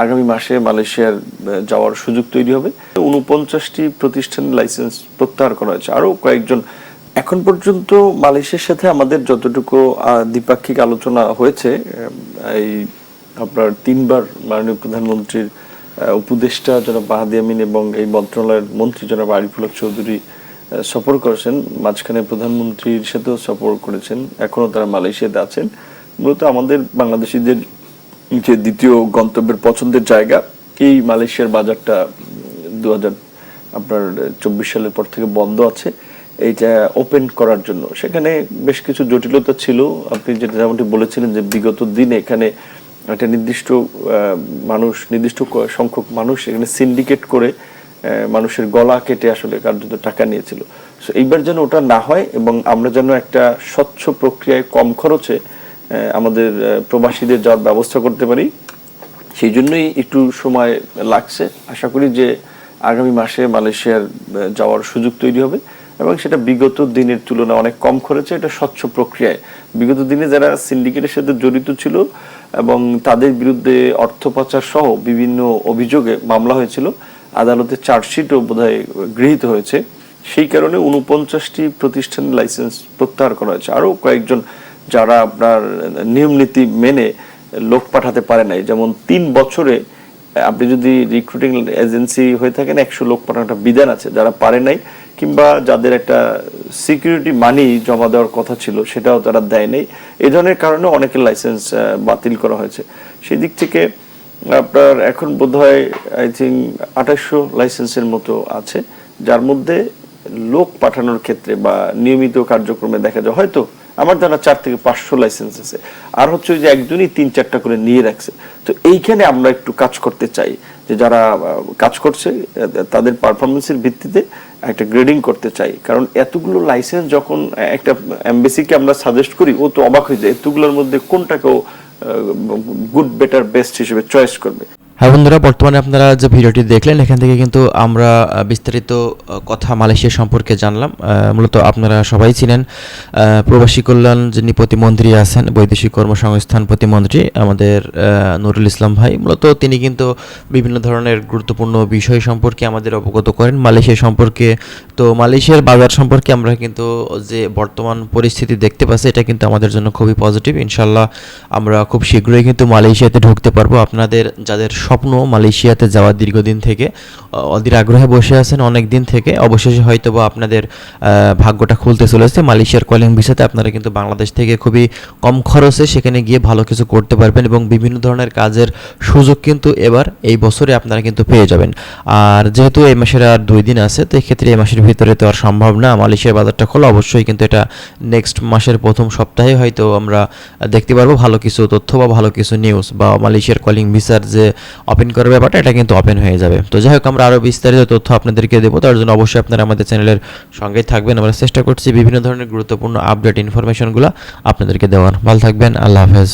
আগামী মাসে মালয়েশিয়ার যাওয়ার সুযোগ তৈরি হবে। 49টি প্রতিষ্ঠানের লাইসেন্স প্রত্যাহার করা হয়েছে। আরও কয়েকজন, এখন পর্যন্ত মালয়েশিয়ার সাথে আমাদের যতটুকু দ্বিপাক্ষিক আলোচনা হয়েছে, এই আপনার 3বার মাননীয় প্রধানমন্ত্রীর উপদেষ্টা জনাব মাহাদি আমিন এবং এই মন্ত্রণালয়ের মন্ত্রী জনাব আরিফুল হক চৌধুরী সফর করেছেন, মাঝখানে প্রধানমন্ত্রীর সাথেও সফর করেছেন, এখনো তারা মালয়েশিয়াতে আছেন। মূলত আমাদের বাংলাদেশিদের যে দ্বিতীয় গন্তব্যের পছন্দের জায়গা, এই মালয়েশিয়ার বাজারটা 2024 সালের পর থেকে বন্ধ আছে, এইটা ওপেন করার জন্য। সেখানে বেশ কিছু জটিলতা ছিল। আপনি যেটা যেমনটি বলেছিলেন যে বিগত দিনে এখানে একটা নির্দিষ্ট সংখ্যক মানুষ এখানে সিন্ডিকেট করে মানুষের গলা কেটে আসলে কার্যত টাকা নিয়েছিল। সো এইবার যেন ওটা না হয় এবং আমরা যেন একটা স্বচ্ছ প্রক্রিয়ায় কম খরচে আমাদের প্রবাসীদের যাওয়ার ব্যবস্থা করতে পারি, সেই জন্যই একটু সময় লাগছে। আশা করি যে আগামী মাসে মালয়েশিয়ার যাওয়ার সুযোগ তৈরি হবে এবং সেটা বিগত দিনের তুলনায় অনেক কম খরচে, এটা স্বচ্ছ প্রক্রিয়ায়। বিগত দিনে যারা সিন্ডিকেটের সাথে জড়িত ছিল এবং তাদের বিরুদ্ধে অর্থ পাচার সহ বিভিন্ন অভিযোগে মামলা হয়েছিল, আদালতে চার্জশিটও বোধহয় গৃহীত হয়েছে। সেই কারণে 49টি প্রতিষ্ঠানের লাইসেন্স প্রত্যাহার করা হয়েছে। আরও কয়েকজন যারা আপনার নিয়ম নীতি মেনে লোক পাঠাতে পারে নাই, যেমন 3 বছরে আপনি যদি রিক্রুটিং এজেন্সি হয়ে থাকেন 100 লোক পাঠানোর বিধান আছে, যারা পারে নাই কিংবা যাদের একটা সিকিউরিটি মানি জমা দেওয়ার কথা ছিল সেটাও তারা দেয় নাই, এই ধরনের কারণে অনেকের লাইসেন্স বাতিল করা হয়েছে। সেই দিক থেকে আপনার এখন বোধহয় আই থিঙ্ক 2800 লাইসেন্সের মতো আছে, যার মধ্যে লোক পাঠানোর ক্ষেত্রে বা নিয়মিত কার্যক্রমে দেখা যায় হয়তো আমার জানা 4 থেকে 500 লাইসেন্স আছে, আর হচ্ছে যে একজনই 3-4টা করে নিয়ে রাখছে। তো এইখানে আমরা একটু কাজ করতে চাই যে যারা কাজ করছে তাদের পারফরমেন্সের ভিত্তিতে একটা গ্রেডিং করতে চাই, কারণ এতগুলো লাইসেন্স যখন একটা এমবেসিকে আমরা সাজেস্ট করি, ও তো অবাক হয়ে যায় এতগুলোর মধ্যে কোনটাকেও গুড বেটার বেস্ট হিসেবে চয়েস করবে। হ্যাঁ বন্ধুরা, বর্তমানে আপনারা যে ভিডিওটি দেখলেন এখান থেকে কিন্তু আমরা বিস্তারিত কথা মালয়েশিয়া সম্পর্কে জানলাম। মূলত আপনারা সবাই চিনেন প্রবাসী কল্যাণ যিনি প্রতিমন্ত্রী আছেন, বৈদেশিক কর্মসংস্থান প্রতিমন্ত্রী আমাদের নুরুল ইসলাম ভাই, মূলত তিনি কিন্তু বিভিন্ন ধরনের গুরুত্বপূর্ণ বিষয় সম্পর্কে আমাদের অবগত করেন মালয়েশিয়া সম্পর্কে। তো মালয়েশিয়ার বাজার সম্পর্কে আমরা কিন্তু যে বর্তমান পরিস্থিতি দেখতে পাচ্ছি, এটা কিন্তু আমাদের জন্য খুবই পজিটিভ। ইনশাল্লাহ আমরা খুব শীঘ্রই কিন্তু মালয়েশিয়াতে ঢুকতে পারবো। আপনাদের যাদের স্বপ্ন মালয়েশিয়াতে যাওয়ার দীর্ঘদিন থেকে অধীর আগ্রহে বসে আছেন অনেক দিন থেকে, অবশেষে হয়তো বা আপনাদের ভাগ্যটা খুলতে চলেছে। মালয়েশিয়ার কলিং ভিসাতে আপনারা কিন্তু বাংলাদেশ থেকে খুবই কম খরচে সেখানে গিয়ে ভালো কিছু করতে পারবেন এবং বিভিন্ন ধরনের কাজের সুযোগ কিন্তু এবার এই বছরে আপনারা কিন্তু পেয়ে যাবেন। আর যেহেতু এই মাসের আর 2 দিন আছে, তো এক্ষেত্রে এই মাসের ভিতরে তো আর সম্ভব না মালয়েশিয়ার বাজারটা খোলা, অবশ্যই কিন্তু এটা নেক্সট মাসের প্রথম সপ্তাহে হয়তো আমরা দেখতে পারবো ভালো কিছু তথ্য বা ভালো কিছু নিউজ, বা মালয়েশিয়ার কলিং ভিসার যে ওপেন করার ব্যাপারটা এটা কিন্তু ওপেন হয়ে যাবে। তো যাই হোক, আমরা আরও বিস্তারিত তথ্য আপনাদেরকে দেবো, তার জন্য অবশ্যই আপনারা আমাদের চ্যানেলের সঙ্গেই থাকবেন। আমরা চেষ্টা করছি বিভিন্ন ধরনের গুরুত্বপূর্ণ আপডেট ইনফরমেশনগুলো আপনাদেরকে দেওয়ার। ভালো থাকবেন, আল্লাহ হাফেজ।